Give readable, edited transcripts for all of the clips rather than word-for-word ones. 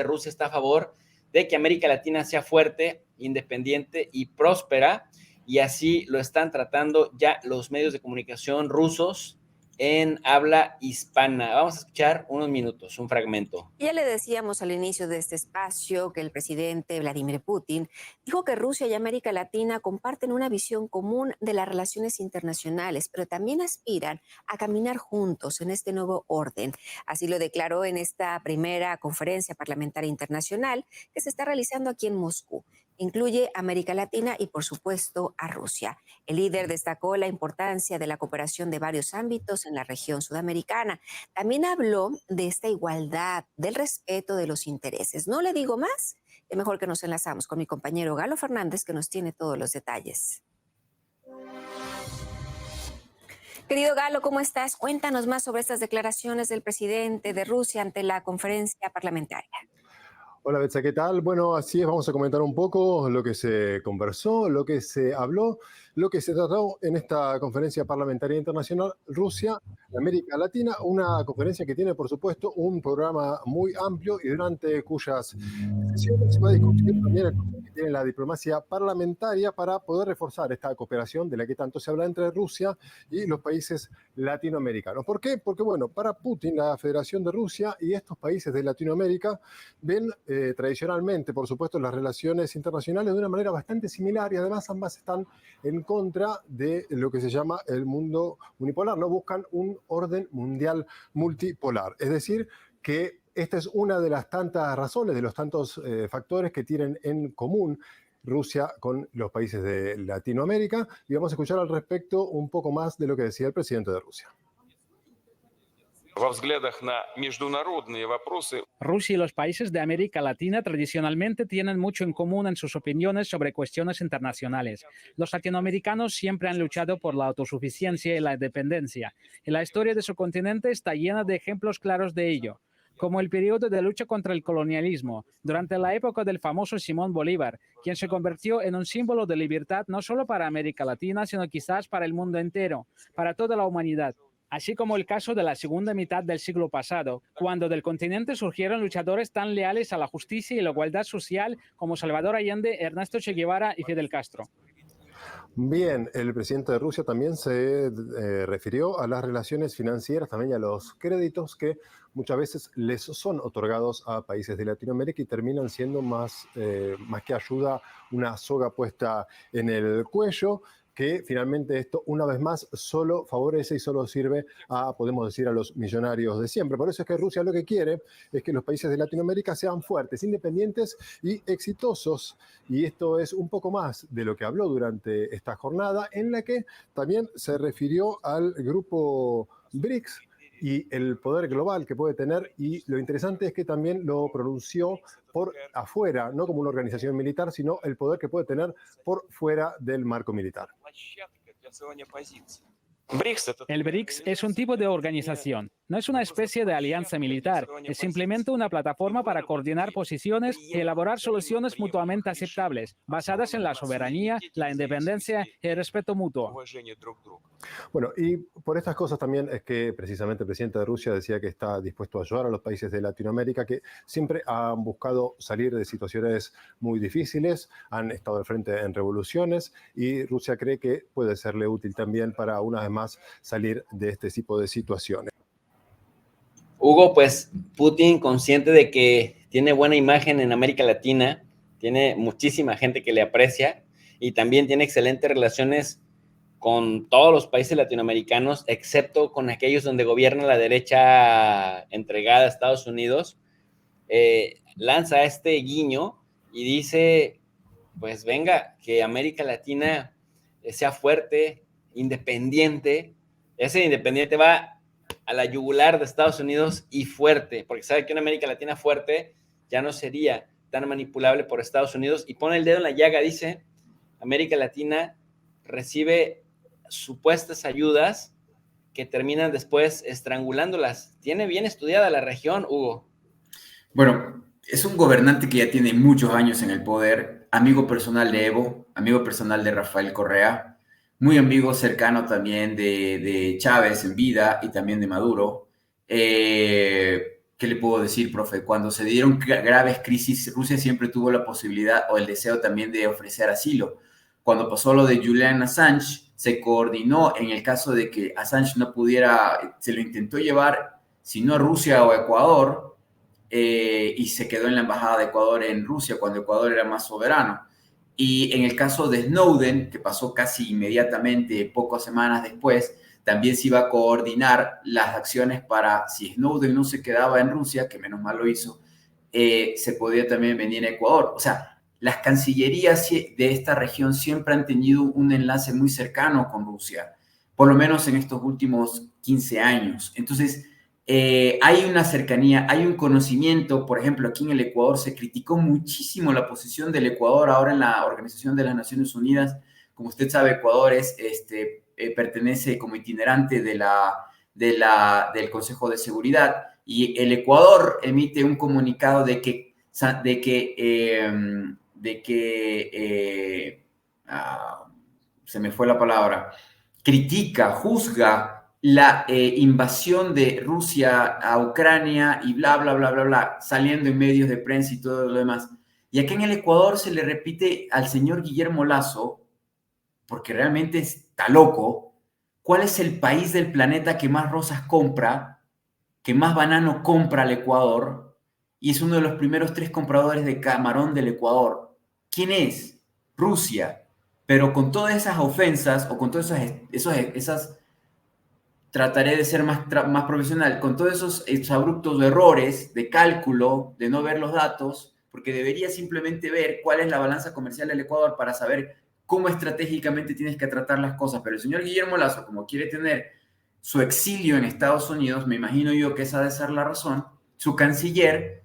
Rusia está a favor de que América Latina sea fuerte, independiente y próspera, y así lo están tratando ya los medios de comunicación rusos en habla hispana. Vamos a escuchar unos minutos, un fragmento. Ya le decíamos al inicio de este espacio que el presidente Vladimir Putin dijo que Rusia y América Latina comparten una visión común de las relaciones internacionales, pero también aspiran a caminar juntos en este nuevo orden. Así lo declaró en esta primera conferencia parlamentaria internacional que se está realizando aquí en Moscú. Incluye a América Latina y, por supuesto, a Rusia. El líder destacó la importancia de la cooperación de varios ámbitos en la región sudamericana. También habló de esta igualdad, del respeto de los intereses. No le digo más, es mejor que nos enlazamos con mi compañero Galo Fernández, que nos tiene todos los detalles. Querido Galo, ¿cómo estás? Cuéntanos más sobre estas declaraciones del presidente de Rusia ante la conferencia parlamentaria. Hola Betsa, ¿qué tal? Bueno, así es, vamos a comentar un poco lo que se conversó, lo que se habló, lo que se trató en esta conferencia parlamentaria internacional Rusia, América Latina, una conferencia que tiene, por supuesto, un programa muy amplio y durante cuyas sesiones se va a discutir también el papel que tiene la diplomacia parlamentaria para poder reforzar esta cooperación de la que tanto se habla entre Rusia y los países latinoamericanos. ¿Por qué? Porque, bueno, para Putin, la Federación de Rusia y estos países de Latinoamérica ven tradicionalmente, por supuesto, las relaciones internacionales de una manera bastante similar y además ambas están en contra de lo que se llama el mundo unipolar, no buscan un orden mundial multipolar. Es decir, que esta es una de las tantas razones, de los tantos factores que tienen en común Rusia con los países de Latinoamérica, y vamos a escuchar al respecto un poco más de lo que decía el presidente de Rusia. Rusia y los países de América Latina tradicionalmente tienen mucho en común en sus opiniones sobre cuestiones internacionales. Los latinoamericanos siempre han luchado por la autosuficiencia y la independencia, y la historia de su continente está llena de ejemplos claros de ello, como el periodo de lucha contra el colonialismo, durante la época del famoso Simón Bolívar, quien se convirtió en un símbolo de libertad no solo para América Latina, sino quizás para el mundo entero, para toda la humanidad. Así como el caso de la segunda mitad del siglo pasado, cuando del continente surgieron luchadores tan leales a la justicia y la igualdad social como Salvador Allende, Ernesto Che Guevara y Fidel Castro. Bien, el presidente de Rusia también se refirió a las relaciones financieras, también a los créditos que muchas veces les son otorgados a países de Latinoamérica y terminan siendo más que ayuda, una soga puesta en el cuello, que finalmente esto, una vez más, solo favorece y solo sirve a, podemos decir, a los millonarios de siempre. Por eso es que Rusia lo que quiere es que los países de Latinoamérica sean fuertes, independientes y exitosos. Y esto es un poco más de lo que habló durante esta jornada, en la que también se refirió al grupo BRICS y el poder global que puede tener, y lo interesante es que también lo pronunció por afuera, no como una organización militar, sino el poder que puede tener por fuera del marco militar. El BRICS es un tipo de organización, no es una especie de alianza militar, es simplemente una plataforma para coordinar posiciones y elaborar soluciones mutuamente aceptables, basadas en la soberanía, la independencia y el respeto mutuo. Bueno, y por estas cosas también es que precisamente el presidente de Rusia decía que está dispuesto a ayudar a los países de Latinoamérica que siempre han buscado salir de situaciones muy difíciles, han estado al frente en revoluciones y Rusia cree que puede serle útil también para una vez más salir de este tipo de situaciones. Hugo, pues Putin, consciente de que tiene buena imagen en América Latina, tiene muchísima gente que le aprecia y también tiene excelentes relaciones con todos los países latinoamericanos, excepto con aquellos donde gobierna la derecha entregada a Estados Unidos, lanza este guiño y dice, pues venga, que América Latina sea fuerte, independiente. Ese independiente va a la yugular de Estados Unidos y fuerte, porque sabe que una América Latina fuerte ya no sería tan manipulable por Estados Unidos, y pone el dedo en la llaga, dice, América Latina recibe supuestas ayudas que terminan después estrangulándolas. Tiene bien estudiada la región, Hugo. Bueno, es un gobernante que ya tiene muchos años en el poder, amigo personal de Evo, amigo personal de Rafael Correa, muy amigo cercano también de Chávez en vida y también de Maduro. ¿qué le puedo decir, profe? Cuando se dieron graves crisis, Rusia siempre tuvo la posibilidad o el deseo también de ofrecer asilo. Cuando pasó lo de Julian Assange, se coordinó en el caso de que Assange no pudiera, se lo intentó llevar, si no a Rusia o a Ecuador, y se quedó en la embajada de Ecuador en Rusia, cuando Ecuador era más soberano. Y en el caso de Snowden, que pasó casi inmediatamente, pocas semanas después, también se iba a coordinar las acciones para, si Snowden no se quedaba en Rusia, que menos mal lo hizo, se podía también venir a Ecuador. O sea, las cancillerías de esta región siempre han tenido un enlace muy cercano con Rusia, por lo menos en estos últimos 15 años. Entonces, hay una cercanía, hay un conocimiento. Por ejemplo, aquí en el Ecuador se criticó muchísimo la posición del Ecuador ahora en la Organización de las Naciones Unidas. Como usted sabe, Ecuador es, pertenece como itinerante del Consejo de Seguridad, y el Ecuador emite un comunicado de que se me fue la palabra, critica, juzga la invasión de Rusia a Ucrania y bla, bla, bla, bla, bla, saliendo en medios de prensa y todo lo demás. Y aquí en el Ecuador se le repite al señor Guillermo Lasso, porque realmente está loco, ¿cuál es el país del planeta que más rosas compra, que más banano compra al Ecuador? Y es uno de los primeros 3 compradores de camarón del Ecuador. ¿Quién es? Rusia. Pero con todas esas ofensas, o con todas esas trataré de ser más profesional, con todos esos abruptos errores de cálculo, de no ver los datos, porque debería simplemente ver cuál es la balanza comercial del Ecuador para saber cómo estratégicamente tienes que tratar las cosas. Pero el señor Guillermo Lasso, como quiere tener su exilio en Estados Unidos, me imagino yo que esa debe ser la razón, su canciller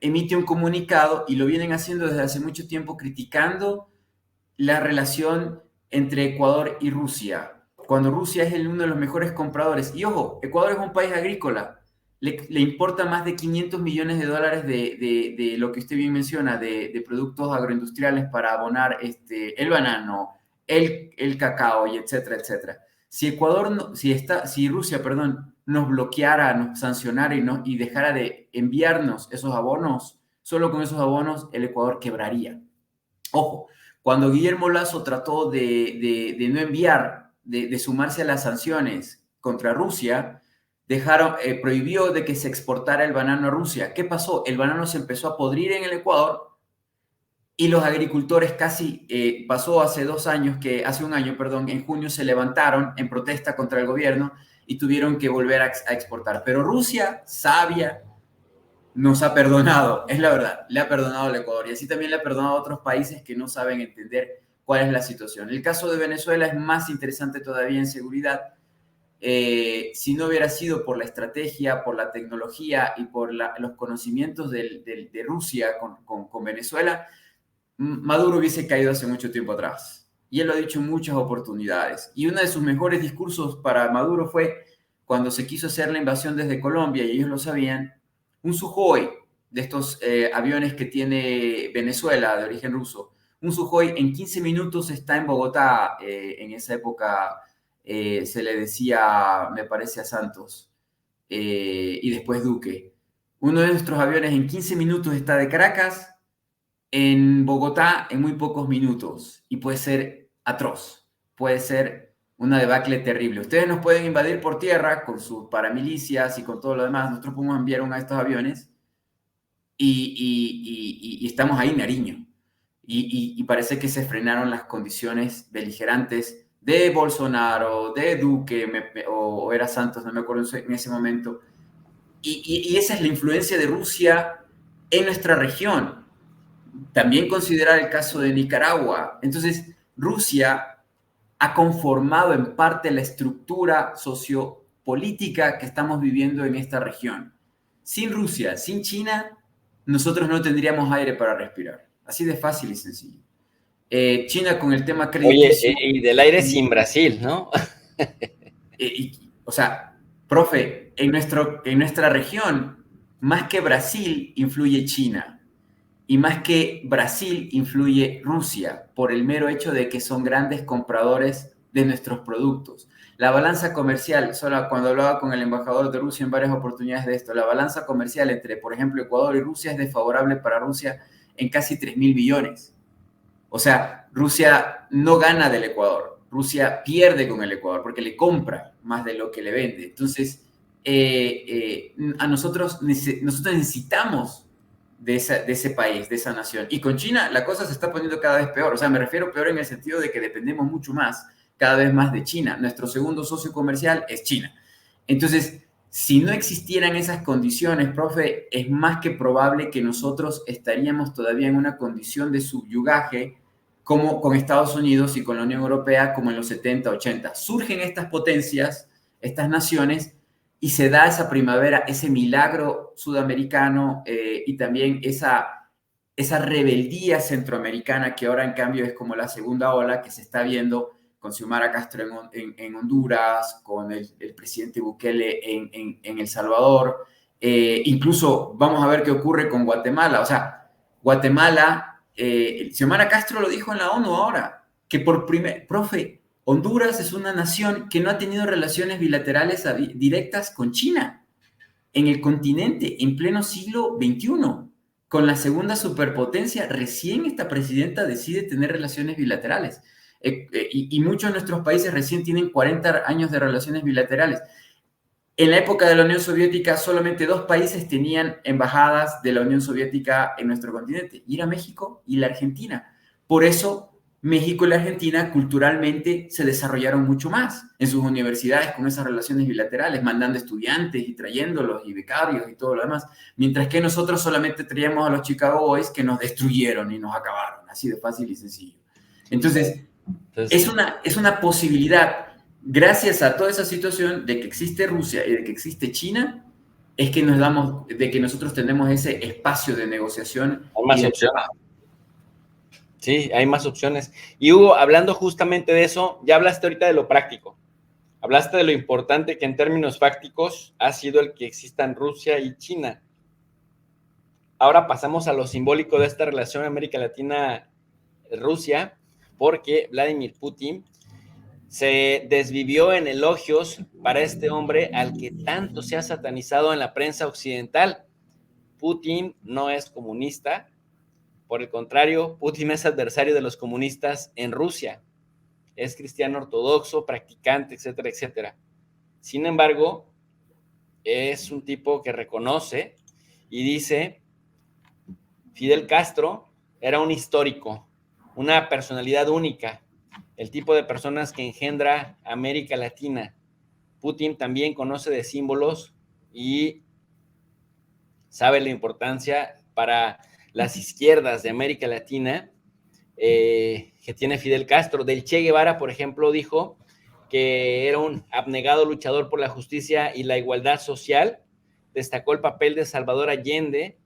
emite un comunicado, y lo vienen haciendo desde hace mucho tiempo, criticando la relación entre Ecuador y Rusia, cuando Rusia es uno de los mejores compradores. Y ojo, Ecuador es un país agrícola, le importa más de 500 millones de dólares de lo que usted bien menciona, de productos agroindustriales para abonar el banano, el cacao, y etcétera, etcétera. Si si Rusia, perdón, nos bloqueara, nos sancionara y dejara de enviarnos esos abonos, solo con esos abonos el Ecuador quebraría. Ojo, cuando Guillermo Lasso trató de no enviar, de sumarse a las sanciones contra Rusia, prohibió de que se exportara el banano a Rusia. ¿Qué pasó? El banano se empezó a podrir en el Ecuador, y los agricultores pasó hace un año, perdón, en junio se levantaron en protesta contra el gobierno y tuvieron que volver a exportar. Pero Rusia, sabia, nos ha perdonado, es la verdad, le ha perdonado al Ecuador, y así también le ha perdonado a otros países que no saben entender cuál es la situación. El caso de Venezuela es más interesante todavía en seguridad. Si no hubiera sido por la estrategia, por la tecnología y por los conocimientos de Rusia con Venezuela, Maduro hubiese caído hace mucho tiempo atrás. Y él lo ha dicho en muchas oportunidades. Y uno de sus mejores discursos para Maduro fue cuando se quiso hacer la invasión desde Colombia, y ellos lo sabían. Un Sukhoi, de estos aviones que tiene Venezuela de origen ruso, un Sukhoi en 15 minutos está en Bogotá. En esa época se le decía, me parece, a Santos, y después Duque. Uno de nuestros aviones en 15 minutos está de Caracas en Bogotá en muy pocos minutos, y puede ser atroz, puede ser una debacle terrible. Ustedes nos pueden invadir por tierra con sus paramilicias y con todo lo demás. Nosotros podemos enviar uno de estos aviones y estamos ahí, Nariño. Y parece que se frenaron las condiciones beligerantes de Bolsonaro, de Duque, o era Santos, no me acuerdo en ese momento. Y esa es la influencia de Rusia en nuestra región. También considerar el caso de Nicaragua. Entonces, Rusia ha conformado en parte la estructura sociopolítica que estamos viviendo en esta región. Sin Rusia, sin China, nosotros no tendríamos aire para respirar. Así de fácil y sencillo. China con el tema crediticio. Oye, y del aire sin Brasil, ¿no? O sea, profe, en nuestra región, más que Brasil, influye China. Y más que Brasil, influye Rusia, por el mero hecho de que son grandes compradores de nuestros productos. La balanza comercial, solo cuando hablaba con el embajador de Rusia en varias oportunidades de esto, la balanza comercial entre, por ejemplo, Ecuador y Rusia es desfavorable para Rusia en casi 3.000 billones. O sea, Rusia no gana del Ecuador, Rusia pierde con el Ecuador porque le compra más de lo que le vende. Entonces, nosotros necesitamos de ese país, de esa nación. Y con China la cosa se está poniendo cada vez peor. O sea, me refiero peor en el sentido de que dependemos mucho más, cada vez más de China. Nuestro segundo socio comercial es China. Entonces, si no existieran esas condiciones, profe, es más que probable que nosotros estaríamos todavía en una condición de subyugaje como con Estados Unidos y con la Unión Europea como en los 70, 80. Surgen estas potencias, estas naciones, y se da esa primavera, ese milagro sudamericano y también esa rebeldía centroamericana que ahora en cambio es como la segunda ola que se está viendo con Xiomara Castro en Honduras, con el presidente Bukele en El Salvador. Incluso vamos a ver qué ocurre con Guatemala. O sea, Guatemala, Xiomara Castro lo dijo en la ONU ahora, que profe, Honduras es una nación que no ha tenido relaciones bilaterales directas con China en el continente en pleno siglo XXI. Con la segunda superpotencia, recién esta presidenta decide tener relaciones bilaterales. Y muchos de nuestros países recién tienen 40 años de relaciones bilaterales. En la época de la Unión Soviética, solamente 2 países tenían embajadas de la Unión Soviética en nuestro continente, y era México y la Argentina. Por eso, México y la Argentina culturalmente se desarrollaron mucho más en sus universidades con esas relaciones bilaterales, mandando estudiantes y trayéndolos y becarios y todo lo demás, mientras que nosotros solamente traíamos a los Chicago Boys que nos destruyeron y nos acabaron, así de fácil y sencillo. Entonces es una posibilidad. Gracias a toda esa situación de que existe Rusia y de que existe China, es que de que nosotros tenemos ese espacio de negociación. Hay más opciones. Sí, hay más opciones. Y Hugo, hablando justamente de eso, ya hablaste ahorita de lo práctico. Hablaste de lo importante que en términos fácticos ha sido el que existan Rusia y China. Ahora pasamos a lo simbólico de esta relación América Latina-Rusia, porque Vladimir Putin se desvivió en elogios para este hombre al que tanto se ha satanizado en la prensa occidental. Putin no es comunista, por el contrario, Putin es adversario de los comunistas en Rusia, es cristiano ortodoxo, practicante, etcétera, etcétera. Sin embargo, es un tipo que reconoce y dice, Fidel Castro era un histórico, una personalidad única, el tipo de personas que engendra América Latina. Putin también conoce de símbolos y sabe la importancia para las izquierdas de América Latina que tiene Fidel Castro. Del Che Guevara, por ejemplo, dijo que era un abnegado luchador por la justicia y la igualdad social. Destacó el papel de Salvador Allende,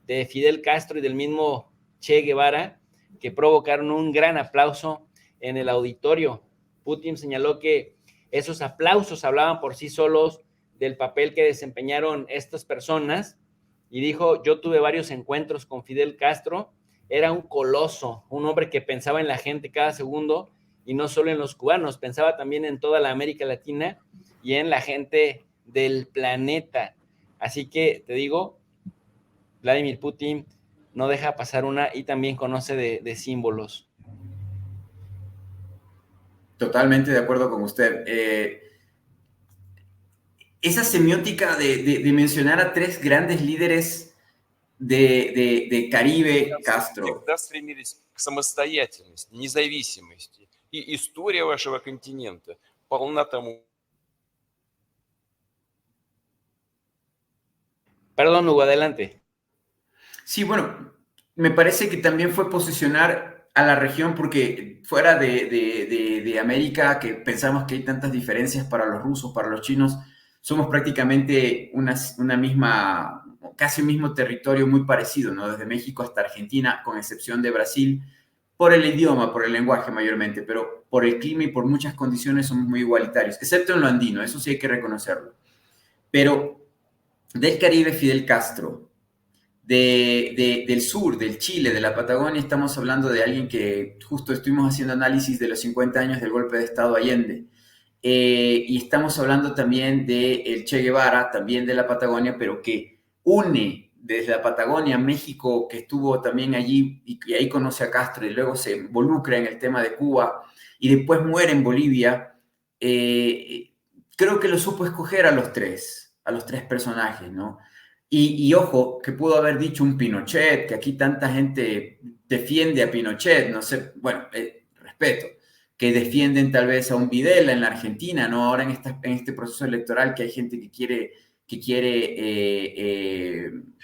de Fidel Castro y del mismo Che Guevara, que provocaron un gran aplauso en el auditorio. Putin señaló que esos aplausos hablaban por sí solos del papel que desempeñaron estas personas y dijo, yo tuve varios encuentros con Fidel Castro, era un coloso, un hombre que pensaba en la gente cada segundo y no solo en los cubanos, pensaba también en toda la América Latina y en la gente del planeta. Así que te digo, Vladimir Putin no deja pasar una y también conoce de símbolos. Totalmente de acuerdo con usted. Esa semiótica de mencionar a 3 grandes líderes de Caribe, Castro. Всегда стремились к самостоятельности, независимости. И история вашего континента полна тому. Perdón, Hugo, adelante. Sí, bueno, me parece que también fue posicionar a la región porque fuera de América, que pensamos que hay tantas diferencias para los rusos, para los chinos, somos prácticamente una misma, casi un mismo territorio muy parecido, ¿no? Desde México hasta Argentina, con excepción de Brasil, por el idioma, por el lenguaje mayormente, pero por el clima y por muchas condiciones somos muy igualitarios, excepto en lo andino, eso sí hay que reconocerlo. Pero del Caribe, Fidel Castro, del sur, del Chile, de la Patagonia, estamos hablando de alguien que justo estuvimos haciendo análisis de los 50 años del golpe de Estado Allende. Y estamos hablando también del Che Guevara, también de la Patagonia, pero que une desde la Patagonia a México, que estuvo también allí y ahí conoce a Castro y luego se involucra en el tema de Cuba y después muere en Bolivia. Creo que lo supo escoger a los tres personajes, ¿no? Y ojo, que pudo haber dicho un Pinochet, que aquí tanta gente defiende a Pinochet, no sé, bueno, respeto, que defienden tal vez a un Videla en la Argentina, ¿no? Ahora en este proceso electoral que hay gente que quiere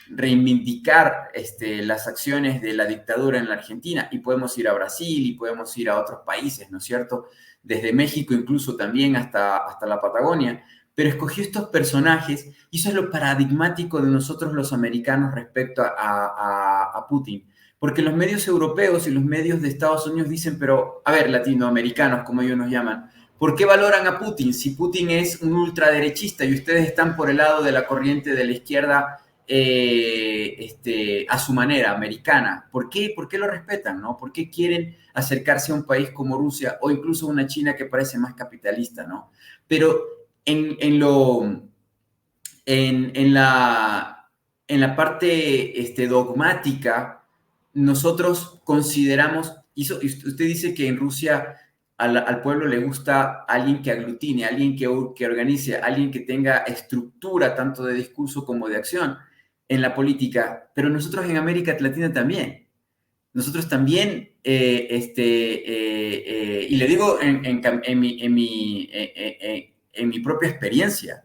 reivindicar las acciones de la dictadura en la Argentina, y podemos ir a Brasil y podemos ir a otros países, ¿no es cierto? Desde México incluso también hasta la Patagonia, pero escogió estos personajes y eso es lo paradigmático de nosotros los americanos respecto a Putin. Porque los medios europeos y los medios de Estados Unidos dicen, pero, a ver, latinoamericanos, como ellos nos llaman, ¿por qué valoran a Putin si Putin es un ultraderechista y ustedes están por el lado de la corriente de la izquierda a su manera, americana? ¿Por qué lo respetan, no? ¿Por qué quieren acercarse a un país como Rusia o incluso una China que parece más capitalista, no? Pero en la parte dogmática, nosotros consideramos, y usted dice que en Rusia al pueblo le gusta alguien que aglutine, alguien que organice, alguien que tenga estructura tanto de discurso como de acción en la política, pero nosotros en América Latina también. Nosotros también, y le digo en mi propia experiencia,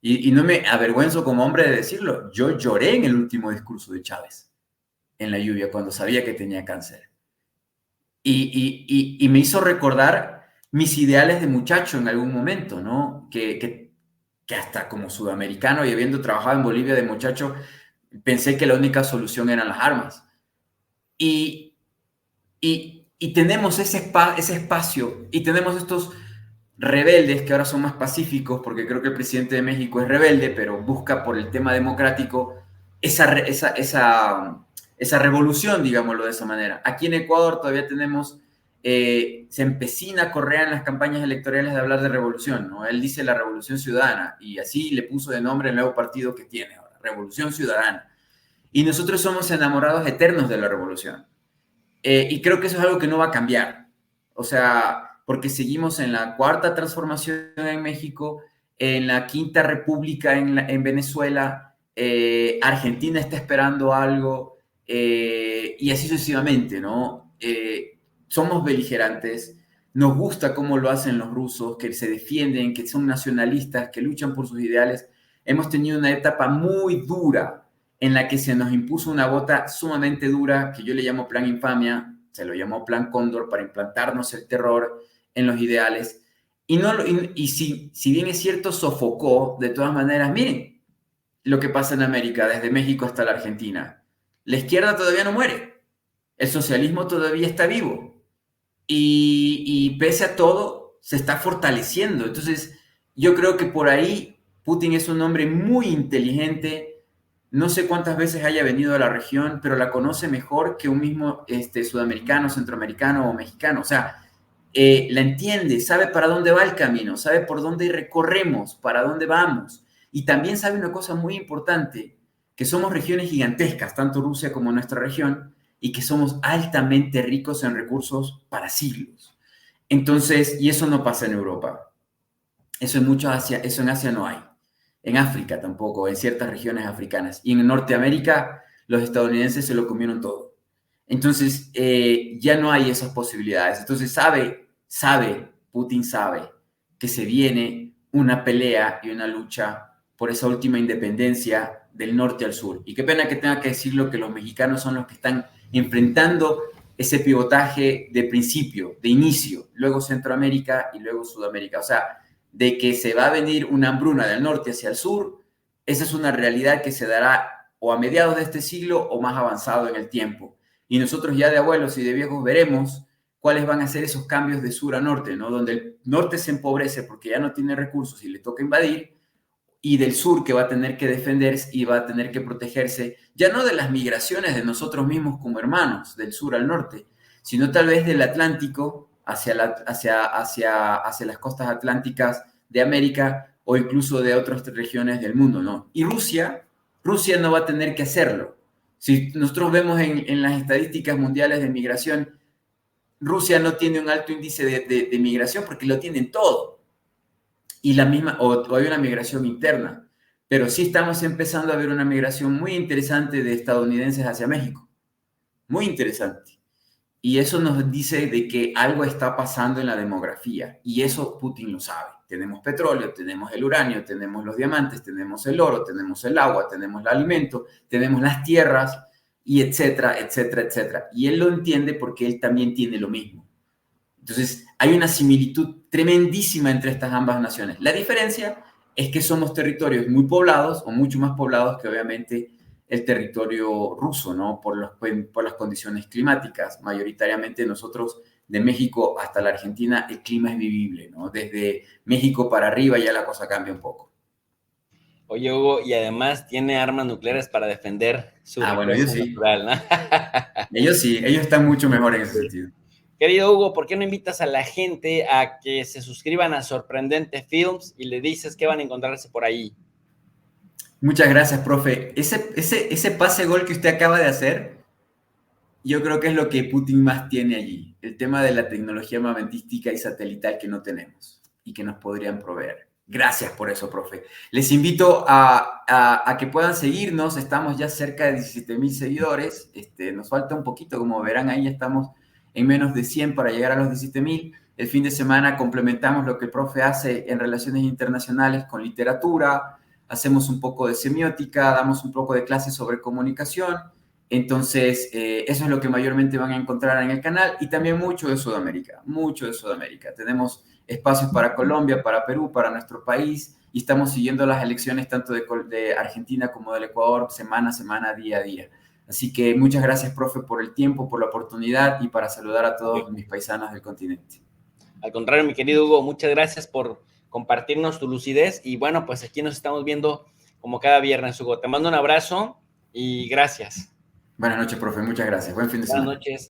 y no me avergüenzo como hombre de decirlo, yo lloré en el último discurso de Chávez, en la lluvia, cuando sabía que tenía cáncer. Y me hizo recordar mis ideales de muchacho en algún momento, ¿no? Que hasta como sudamericano y habiendo trabajado en Bolivia de muchacho, pensé que la única solución eran las armas. Y tenemos ese espacio y tenemos estos rebeldes que ahora son más pacíficos, porque creo que el presidente de México es rebelde, pero busca por el tema democrático esa revolución, digámoslo de esa manera. Aquí en Ecuador todavía tenemos, se empecina Correa en las campañas electorales de hablar de revolución, ¿no? Él dice la Revolución Ciudadana y así le puso de nombre el nuevo partido que tiene ahora, Revolución Ciudadana. Y nosotros somos enamorados eternos de la revolución. Y creo que eso es algo que no va a cambiar. O sea, porque seguimos en la cuarta transformación en México, en la quinta república en Venezuela, Argentina está esperando algo, y así sucesivamente, ¿no? Somos beligerantes, nos gusta cómo lo hacen los rusos, que se defienden, que son nacionalistas, que luchan por sus ideales. Hemos tenido una etapa muy dura en la que se nos impuso una bota sumamente dura, que yo le llamo Plan Infamia, se lo llamó Plan Cóndor, para implantarnos el terror en los ideales. Y si bien es cierto, sofocó, de todas maneras, miren lo que pasa en América, desde México hasta la Argentina. La izquierda todavía no muere, el socialismo todavía está vivo, y pese a todo, se está fortaleciendo. Entonces, yo creo que por ahí Putin es un hombre muy inteligente. No sé cuántas veces haya venido a la región, pero la conoce mejor que un mismo sudamericano, centroamericano o mexicano. O sea, la entiende, sabe para dónde va el camino, sabe por dónde recorremos, para dónde vamos. Y también sabe una cosa muy importante, que somos regiones gigantescas, tanto Rusia como nuestra región, y que somos altamente ricos en recursos para siglos. Entonces, y eso no pasa en Europa. Eso en Asia no hay. En África tampoco, en ciertas regiones africanas. Y en Norteamérica, los estadounidenses se lo comieron todo. Entonces, ya no hay esas posibilidades. Entonces, Putin sabe que se viene una pelea y una lucha por esa última independencia del norte al sur. Y qué pena que tenga que decirlo, que los mexicanos son los que están enfrentando ese pivotaje de principio, de inicio, luego Centroamérica y luego Sudamérica. O sea, de que se va a venir una hambruna del norte hacia el sur, esa es una realidad que se dará o a mediados de este siglo o más avanzado en el tiempo. Y nosotros ya de abuelos y de viejos veremos cuáles van a ser esos cambios de sur a norte, ¿no? Donde el norte se empobrece porque ya no tiene recursos y le toca invadir, y del sur, que va a tener que defenderse y va a tener que protegerse, ya no de las migraciones de nosotros mismos como hermanos, del sur al norte, sino tal vez del Atlántico hacia las costas atlánticas de América o incluso de otras regiones del mundo, ¿no? Y Rusia no va a tener que hacerlo. Si nosotros vemos en las estadísticas mundiales de migración, Rusia no tiene un alto índice de migración porque lo tienen todo. Y o hay una migración interna. Pero sí estamos empezando a ver una migración muy interesante de estadounidenses hacia México. Muy interesante. Y eso nos dice de que algo está pasando en la demografía. Y eso Putin lo sabe. Tenemos petróleo, tenemos el uranio, tenemos los diamantes, tenemos el oro, tenemos el agua, tenemos el alimento, tenemos las tierras, y etcétera, etcétera, etcétera. Y él lo entiende porque él también tiene lo mismo. Entonces, hay una similitud tremendísima entre estas ambas naciones. La diferencia es que somos territorios muy poblados, o mucho más poblados que obviamente el territorio ruso, ¿no? Por las condiciones climáticas. Mayoritariamente nosotros, de México hasta la Argentina, el clima es vivible, ¿no? Desde México para arriba ya la cosa cambia un poco. Oye, Hugo, y además tiene armas nucleares para defender su bueno, ellos sí. natural, ¿no? Ellos sí, ellos están mucho mejor en ese sentido. Querido Hugo, ¿por qué no invitas a la gente a que se suscriban a Sorprendente Films y le dices qué van a encontrarse por ahí? Muchas gracias, profe. Ese pase gol que usted acaba de hacer, yo creo que es lo que Putin más tiene allí. El tema de la tecnología armamentística y satelital que no tenemos y que nos podrían proveer. Gracias por eso, profe. Les invito a que puedan seguirnos. Estamos ya cerca de 17,000 seguidores. Nos falta un poquito, como verán ahí, estamos en menos de 100 para llegar a los 17,000. El fin de semana complementamos lo que el profe hace en relaciones internacionales con literatura, hacemos un poco de semiótica, damos un poco de clases sobre comunicación. Entonces, eso es lo que mayormente van a encontrar en el canal y también mucho de Sudamérica, mucho de Sudamérica. Tenemos espacios para Colombia, para Perú, para nuestro país y estamos siguiendo las elecciones tanto de Argentina como del Ecuador semana a semana, día a día. Así que muchas gracias, profe, por el tiempo, por la oportunidad y para saludar a todos mis paisanos del continente. Al contrario, mi querido Hugo, muchas gracias por compartirnos tu lucidez y bueno, pues aquí nos estamos viendo como cada viernes, Hugo. Te mando un abrazo y gracias. Buenas noches, profe. Muchas gracias. Buen fin de semana. Buenas noches.